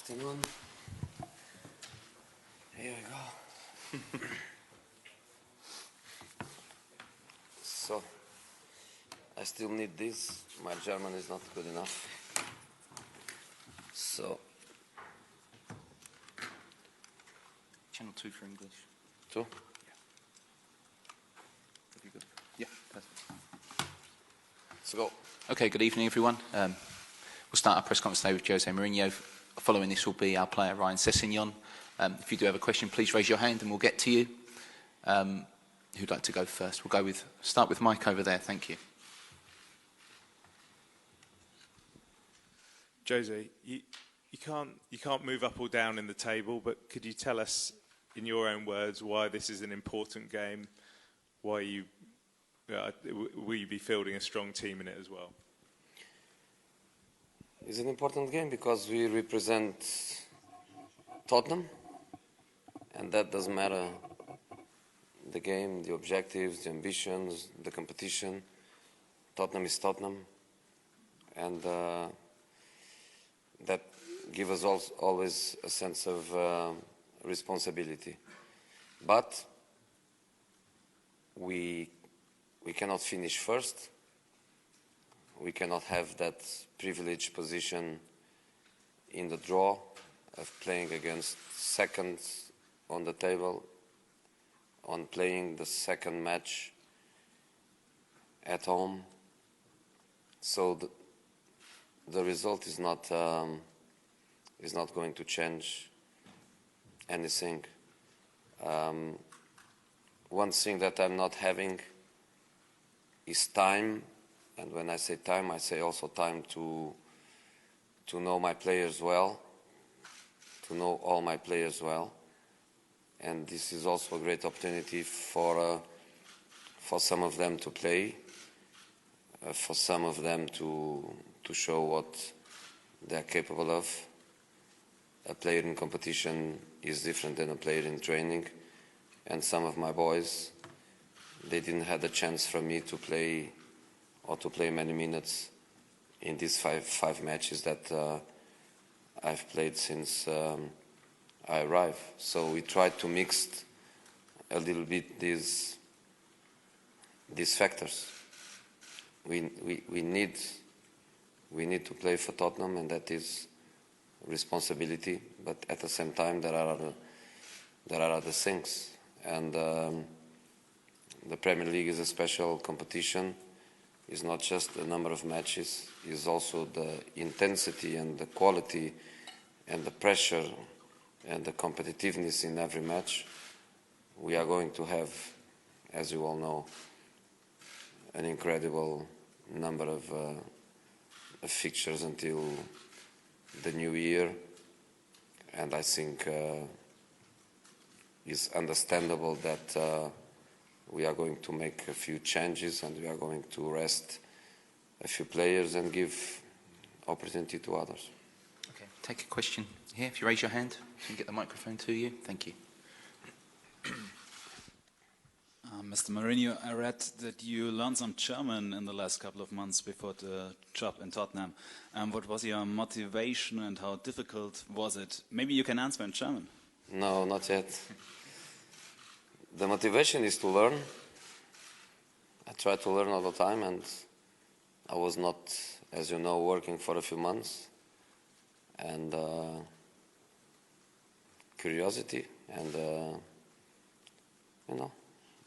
afternoon. Here we go. So, I still need this. My German is not good enough. So, Channel 2 for English. 2? Yeah. That'd be good. Yeah, perfect. Let's go. Okay, good evening, everyone. We'll start our press conference today with José Mourinho. Following this will be our player, Ryan Sessegnon. If you do have a question, please raise your hand and we'll get to you. Who'd like to go first? We'll start with Mike over there. Thank you. Jose, you can't move up or down in the table, but could you tell us, in your own words, why this is an important game? Why will you be fielding a strong team in it as well? It's an important game because we represent Tottenham, and that doesn't matter. The game, the objectives, the ambitions, the competition. Tottenham is Tottenham, and that gives us always a sense of responsibility. But we cannot finish first. We cannot have that privileged position in the draw of playing against seconds on the table, on playing the second match at home. So the result is not going to change anything. One thing that I'm not having is time, and when I say time, I say also time to know my players well, to know all my players well. And this is also a great opportunity for some of them to play, for some of them to show what they're capable of. A player in competition is different than a player in training, and some of my boys, they didn't have the chance from me to play many minutes in these five matches that I've played since I arrived. So we tried to mix a little bit these factors. We need to play for Tottenham, and that is responsibility. But at the same time, there are other things, and the Premier League is a special competition. It's not just the number of matches; it's also the intensity and the quality and the pressure and the competitiveness in every match. We are going to have, as you all know, an incredible number of fixtures until the new year, and I think it's understandable that we are going to make a few changes, and we are going to rest a few players and give opportunity to others. Okay, take a question here. If you raise your hand, we can get the microphone to you. Thank you. Mr. Mourinho, I read that you learned some German in the last couple of months before the job in Tottenham. What was your motivation and how difficult was it? Maybe you can answer in German. No, not yet. The motivation is to learn. I try to learn all the time, and I was not, as you know, working for a few months. And curiosity and,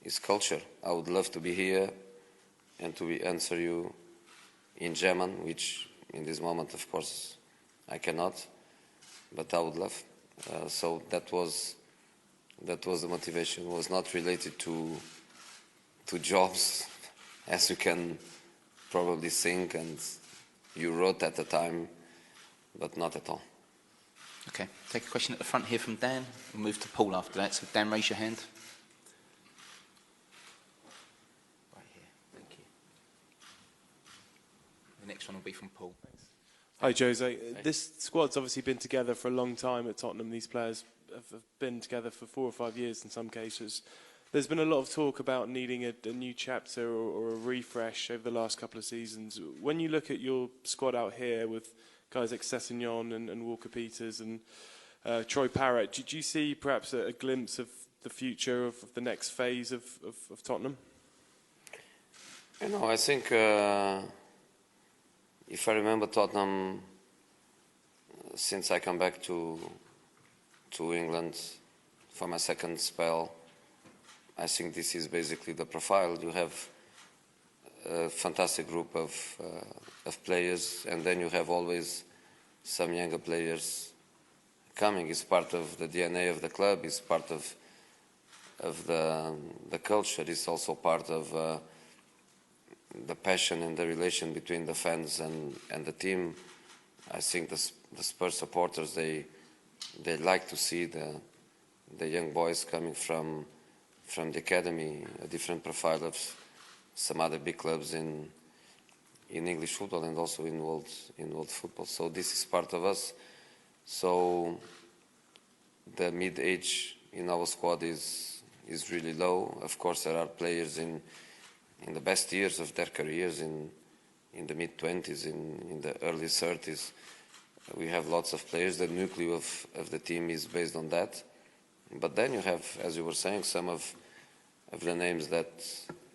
it's culture. I would love to be here and to answer you in German, which in this moment, of course, I cannot, but I would love. So that was the motivation. It was not related to jobs, as you can probably think, and you wrote at the time, but not at all. Okay, take a question at the front here from Dan. We'll move to Paul after that. So Dan, raise your hand. Right here, thank you. The next one will be from Paul. Thanks. Hi, Jose. This squad's obviously been together for a long time at Tottenham. These players have been together for 4 or 5 years in some cases. There's been a lot of talk about needing a new chapter or a refresh over the last couple of seasons. When you look at your squad out here with guys like Sessegnon and Walker-Peters and Troy Parrott. Did you see perhaps a glimpse of the future of the next phase of Tottenham? You know, I think if I remember Tottenham, since I come back to England for my second spell, I think this is basically the profile. You have a fantastic group of players, and then you have always some younger players coming. It's part of the DNA of the club. It's part of the culture. It's also part of the passion and the relation between the fans and the team. I think the Spurs supporters, they like to see the young boys coming from the academy, a different profile of some other big clubs in English football and also in world football. So this is part of us. So the mid-age in our squad is really low. Of course, there are players in the best years of their careers, in the mid-20s, in the early 30s. We have lots of players. The nucleus of the team is based on that. But then you have, as you were saying, some of the names that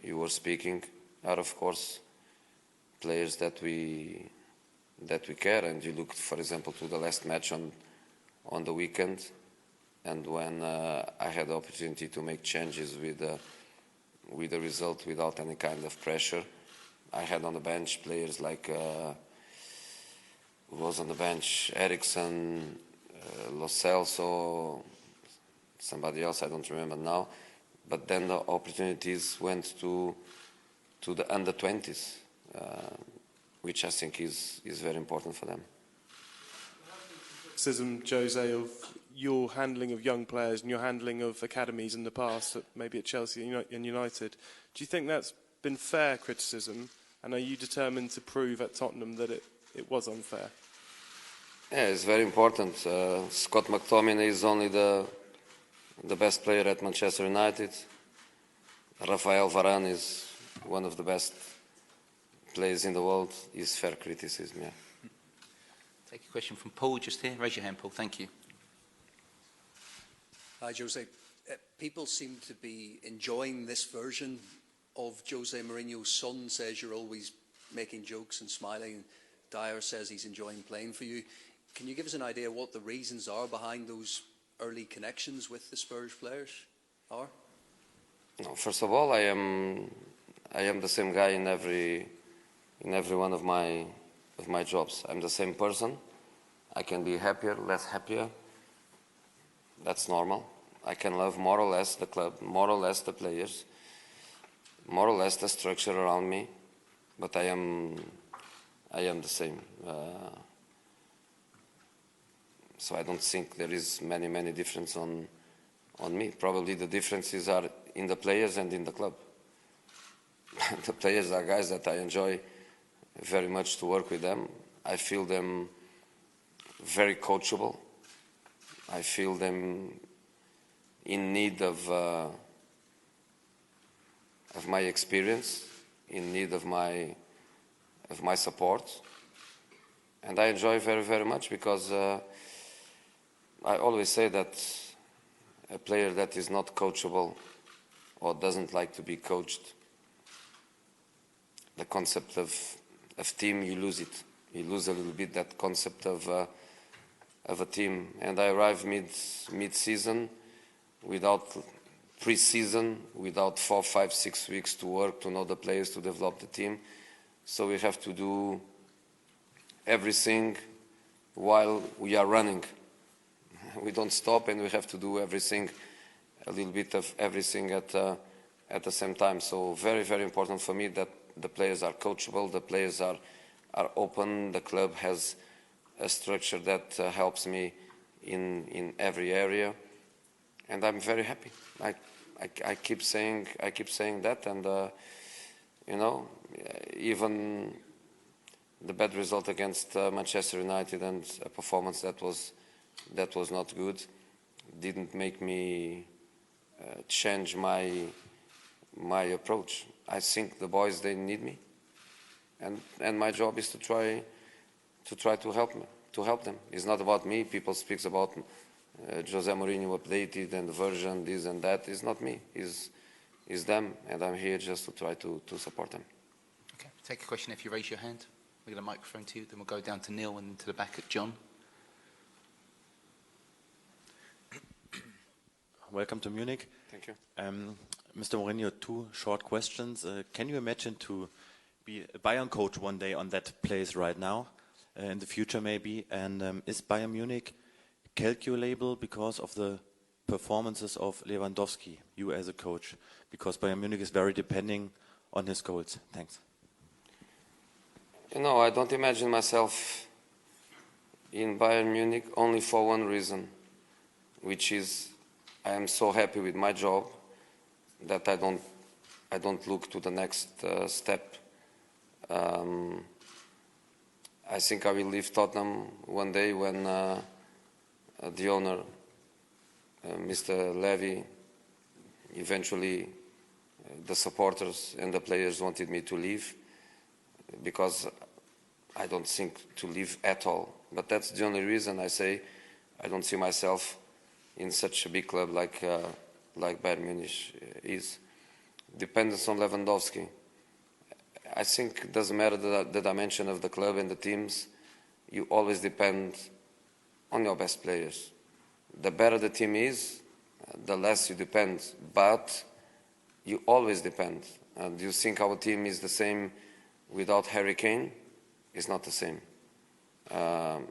you were speaking are, of course, players that we care. And you look, for example, to the last match on the weekend, and when I had the opportunity to make changes with the result without any kind of pressure. I had on the bench players like who was on the bench, Eriksson, Lo Celso, somebody else I don't remember now. But then the opportunities went to the under 20s, which I think is very important for them. Criticism, Jose, of your handling of young players and your handling of academies in the past, maybe at Chelsea and United. Do you think that's been fair criticism? And are you determined to prove at Tottenham that it was unfair? Yeah, it's very important. Scott McTominay is only the best player at Manchester United. Rafael Varane is one of the best players in the world. Is fair criticism, yeah. Take a question from Paul just here. Raise your hand, Paul. Thank you. Hi, Jose. People seem to be enjoying this version of Jose Mourinho's son says you're always making jokes and smiling. Dyer says he's enjoying playing for you. Can you give us an idea what the reasons are behind those early connections with the Spurs players are? No, first of all, I am the same guy in every one of my jobs. I'm the same person. I can be happier, less happier. That's normal. I can love more or less the club, more or less the players, more or less the structure around me, but I am the same. So I don't think there is many difference on me. Probably the differences are in the players and in the club. The players are guys that I enjoy very much to work with them. I feel them very coachable. I feel them in need of my experience, in need of my support, and I enjoy very much because I always say that a player that is not coachable or doesn't like to be coached, the concept of team, you lose it. You lose a little bit that concept of a team. And I arrived mid-season without pre-season, without 4, 5, 6 weeks to work, to know the players, to develop the team. So we have to do everything while we are running. We don't stop, and we have to do everything, a little bit of everything at the same time. So very important for me that the players are coachable, the players are open, the club has a structure that helps me in every area, and I'm very happy. I keep saying that, and you know, even the bad result against Manchester United and a performance that was not good didn't make me change my approach. I think the boys, they need me, and my job is to try try to help them. It's not about me. People speak about José Mourinho updated and the version, this and that. It's not me. It's them, and I'm here just to try to support them. Okay, take a question if you raise your hand. We'll get a microphone to you, then we'll go down to Neil and to the back at John. Welcome to Munich. Thank you. Mr. Mourinho, two short questions. Can you imagine to be a Bayern coach one day on that place right now, in the future maybe? And is Bayern Munich calculable because of the performances of Lewandowski, you as a coach? Because Bayern Munich is very depending on his goals. Thanks. You know, I don't imagine myself in Bayern Munich only for one reason, which is I am so happy with my job that I don't look to the next step. I think I will leave Tottenham one day when the owner, Mr. Levy, eventually the supporters and the players wanted me to leave, because I don't think to leave at all. But that's the only reason I say I don't see myself in such a big club like Bayern Munich is. Dependence on Lewandowski. I think it doesn't matter the dimension of the club and the teams. You always depend on your best players. The better the team is, the less you depend. But you always depend. Do you think our team is the same without Harry Kane? It's not the same. And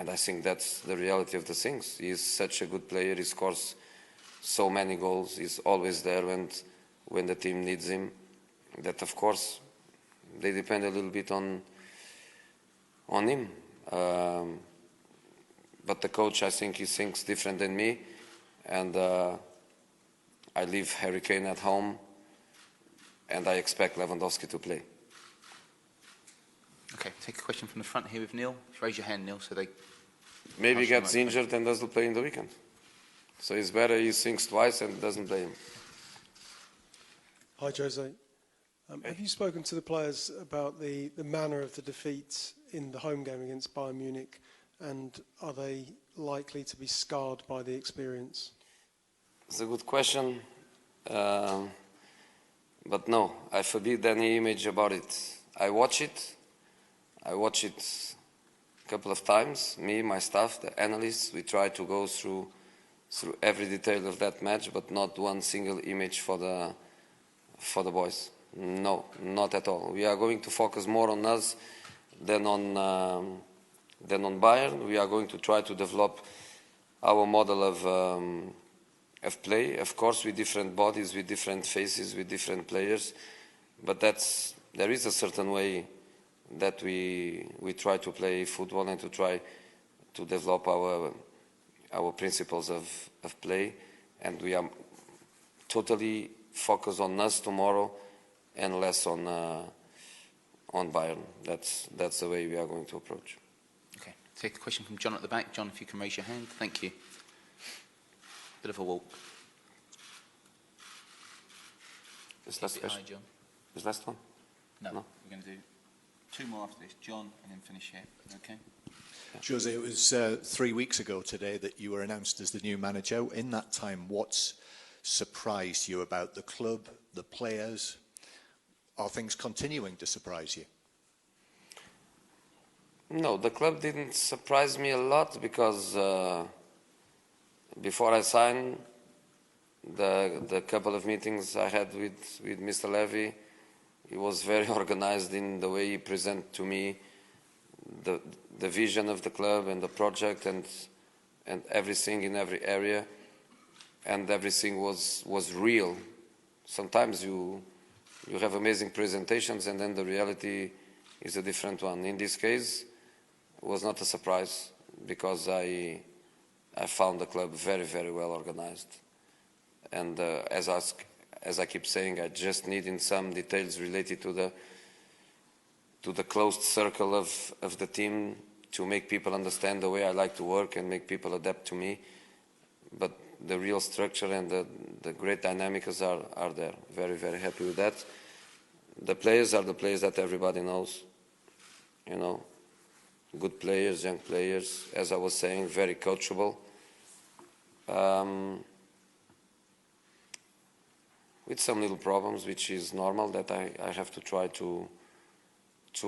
I think that's the reality of the things. He's such a good player. He scores so many goals. He's always there when the team needs him. That, of course, they depend a little bit on him. But the coach, I think he thinks different than me. And I leave Harry Kane at home, and I expect Lewandowski to play. Okay, take a question from the front here with Neil. Raise your hand, Neil, so they... Maybe he gets injured and doesn't play in the weekend. So it's better he thinks twice and doesn't play him. Hi, Jose. Have you spoken to the players about the manner of the defeat in the home game against Bayern Munich, and are they likely to be scarred by the experience? It's a good question. But no, I forbid any image about it. I watch it a couple of times. Me, my staff, the analysts, we try to go through every detail of that match, but not one single image for the boys. No, not at all. We are going to focus more on us than on Bayern. We are going to try to develop our model of play, of course, with different bodies, with different faces, with different players. But there is a certain way that we try to play football and to try to develop our principles of play, and we are totally focused on us tomorrow and less on Bayern. That's the way we are going to approach. Okay, take the question from John at the back. John, if you can raise your hand. Thank you. Bit of a walk. This last question. Hi, John. This last one? No, we're going to do two more after this. John, and then finish here. Okay. Jose, it was 3 weeks ago today that you were announced as the new manager. In that time, what's surprised you about the club, the players? Are things continuing to surprise you? No, the club didn't surprise me a lot because before I signed, the couple of meetings I had with Mr. Levy, he was very organized in the way he presented to me the vision of the club and the project and everything in every area, and everything was real. Sometimes you have amazing presentations and then the reality is a different one. In this case, it was not a surprise because I found the club very, very well organized. And as I keep saying, I just need in some details related to the closed circle of the team to make people understand the way I like to work and make people adapt to me. But the real structure and the great dynamics are there. Very, very happy with that. The players are the players that everybody knows. You know, good players, young players, as I was saying, very coachable. With some little problems, which is normal, that I have to try to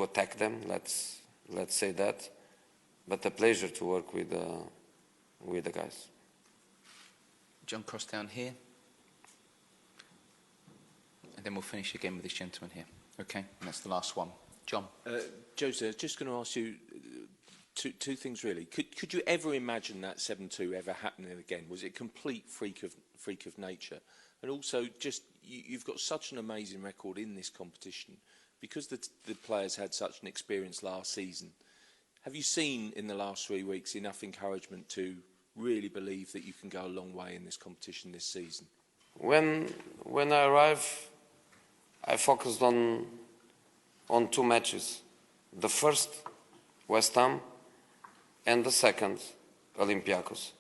attack them. Let's say that. But a pleasure to work with the guys. John, cross down here. And then we'll finish again with this gentleman here. Okay, and that's the last one. John. Jose, just going to ask you two things really. Could you ever imagine that 7-2 ever happening again? Was it a complete freak of nature? And also, just you've got such an amazing record in this competition because the players had such an experience last season. Have you seen in the last 3 weeks enough encouragement to really believe that you can go a long way in this competition this season? When I arrived, I focused on 2 matches. The first, West Ham, and the second, Olympiacos.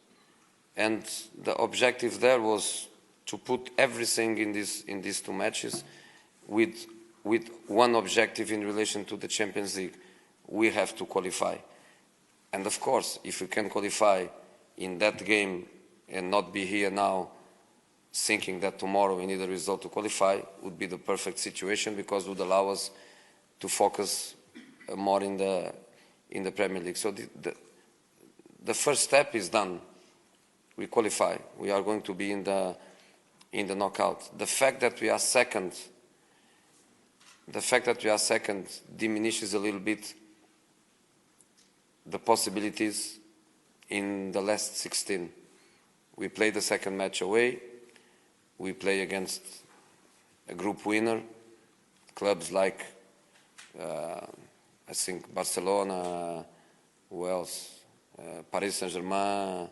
And the objective there was to put everything in these 2 matches with one objective in relation to the Champions League. We have to qualify. And of course, if we can qualify in that game and not be here now thinking that tomorrow we need a result to qualify, would be the perfect situation because it would allow us to focus more in the Premier League. So the first step is done. We qualify. We are going to be in the knockout. The fact that we are second diminishes a little bit the possibilities in the last 16. We play the second match away. We play against a group winner. Clubs like, I think, Barcelona, who else? Paris Saint-Germain,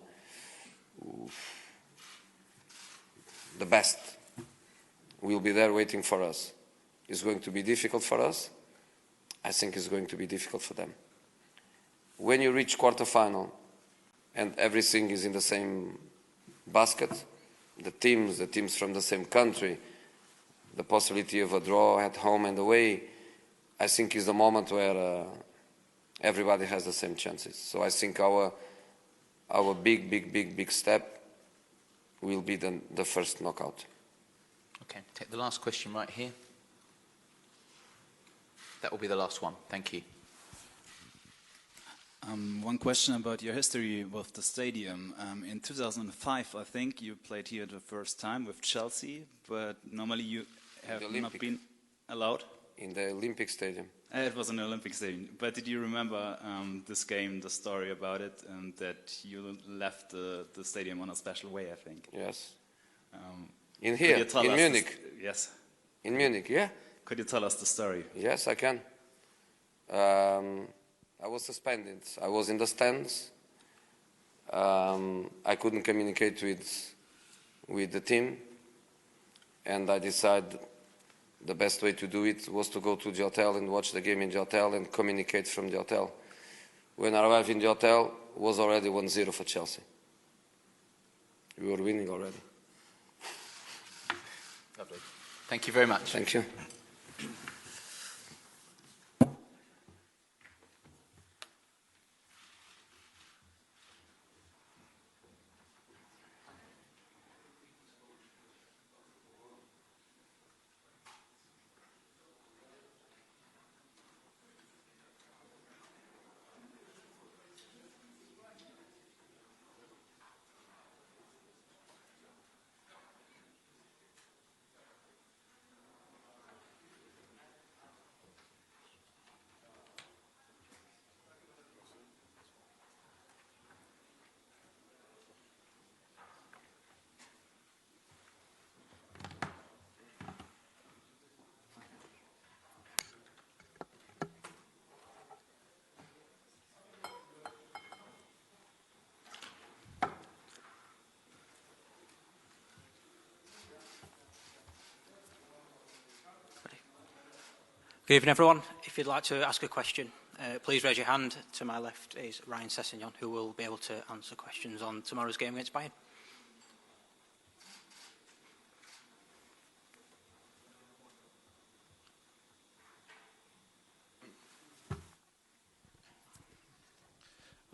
the best will be there waiting for us. It's going to be difficult for us. I think it's going to be difficult for them. When you reach quarterfinal and everything is in the same basket, the teams from the same country, the possibility of a draw at home and away, I think is the moment where everybody has the same chances. So I think our big step will be the first knockout. Okay, take the last question right here. That will be the last one. Thank you. One question about your history with the stadium. In 2005, I think, you played here the first time with Chelsea, but normally you have not been allowed? In the Olympic Stadium. It was an Olympic Stadium. But did you remember this game, the story about it, and that you left the stadium on a special way, I think? Yes. In Munich? Yes. In Munich, yeah. Could you tell us the story? Yes, I can. I was suspended. I was in the stands. I couldn't communicate with the team, and I decided the best way to do it was to go to the hotel and watch the game in the hotel and communicate from the hotel. When I arrived in the hotel, it was already 1-0 for Chelsea. We were winning already. Lovely. Thank you very much. Thank you. Good evening, everyone. If you'd like to ask a question, please raise your hand. To my left is Ryan Sessegnon, who will be able to answer questions on tomorrow's game against Bayern.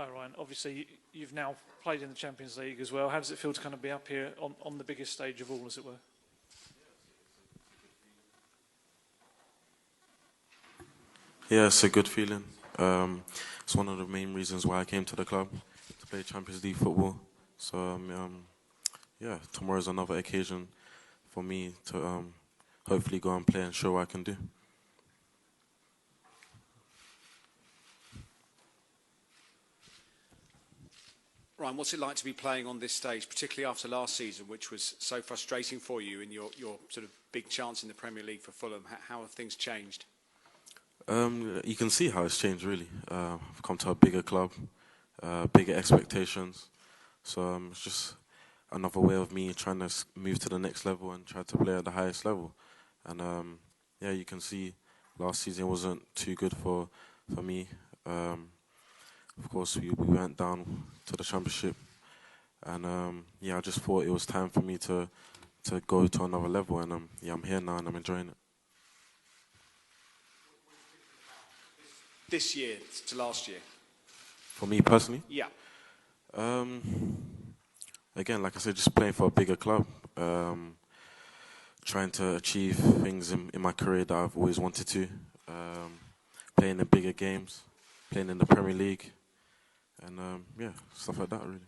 Hi Ryan, obviously you've now played in the Champions League as well. How does it feel to kind of be up here on the biggest stage of all, as it were? Yeah, it's a good feeling. It's one of the main reasons why I came to the club, to play Champions League football. So yeah, tomorrow's another occasion for me to hopefully go and play and show what I can do. Ryan, what's it like to be playing on this stage, particularly after last season, which was so frustrating for you in your sort of big chance in the Premier League for Fulham? How have things changed? You can see how it's changed, really. I've come to a bigger club, bigger expectations. So it's just another way of me trying to move to the next level and try to play at the highest level. And yeah, you can see last season wasn't too good for me. Of course, we went down to the Championship. And yeah, I just thought it was time for me to go to another level. And yeah, I'm here now and I'm enjoying it. This year to last year? For me personally? Yeah. Again, like I said, just playing for a bigger club. Trying to achieve things in my career that I've always wanted to. Playing in bigger games, playing in the Premier League. And yeah, stuff like that, really.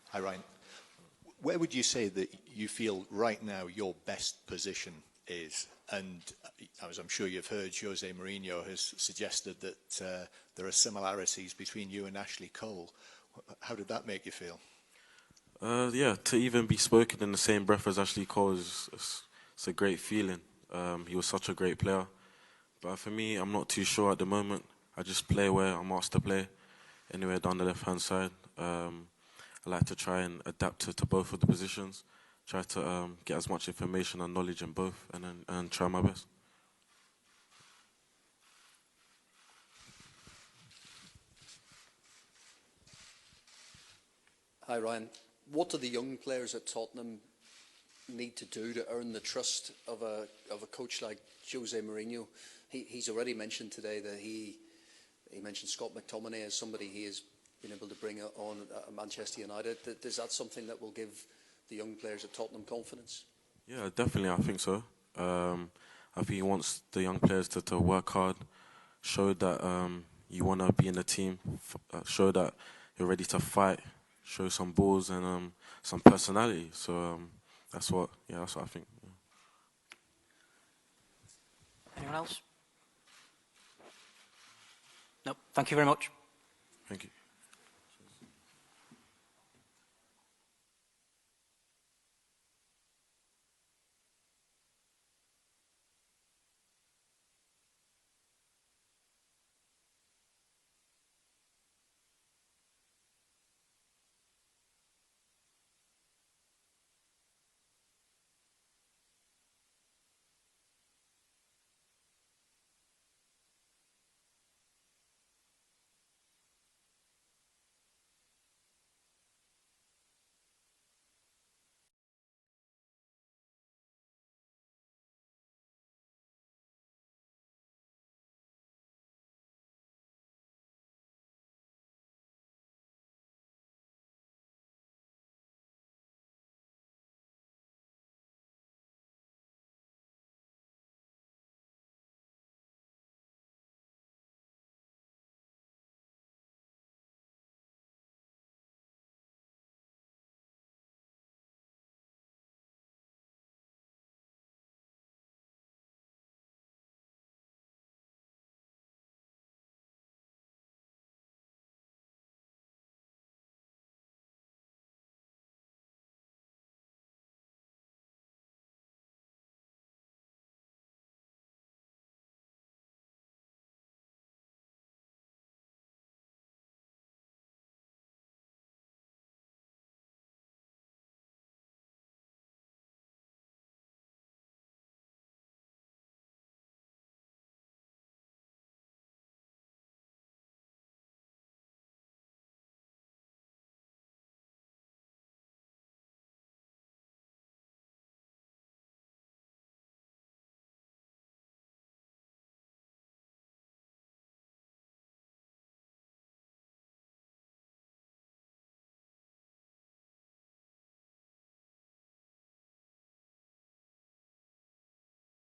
Hi, Ryan. Where would you say that you feel right now your best position is? And as I'm sure you've heard, José Mourinho has suggested that there are similarities between you and Ashley Cole. How did that make you feel? Yeah, to even be spoken in the same breath as Ashley Cole it's a great feeling. He was such a great player. But for me, I'm not too sure at the moment. I just play where I'm asked to play, anywhere down the left-hand side. I like to try and adapt to both of the positions, try to get as much information and knowledge in both, and try my best. Hi Ryan, what do the young players at Tottenham need to do to earn the trust of a coach like José Mourinho? He's already mentioned today that he mentioned Scott McTominay as somebody he has been able to bring on at Manchester United. Is that something that will give the young players at Tottenham confidence? Yeah, definitely, I think so. I think he wants the young players to work hard, show that you want to be in the team, show that you're ready to fight, show some balls and some personality. So that's what I think. Yeah. Anyone else? No. Thank you very much. Thank you.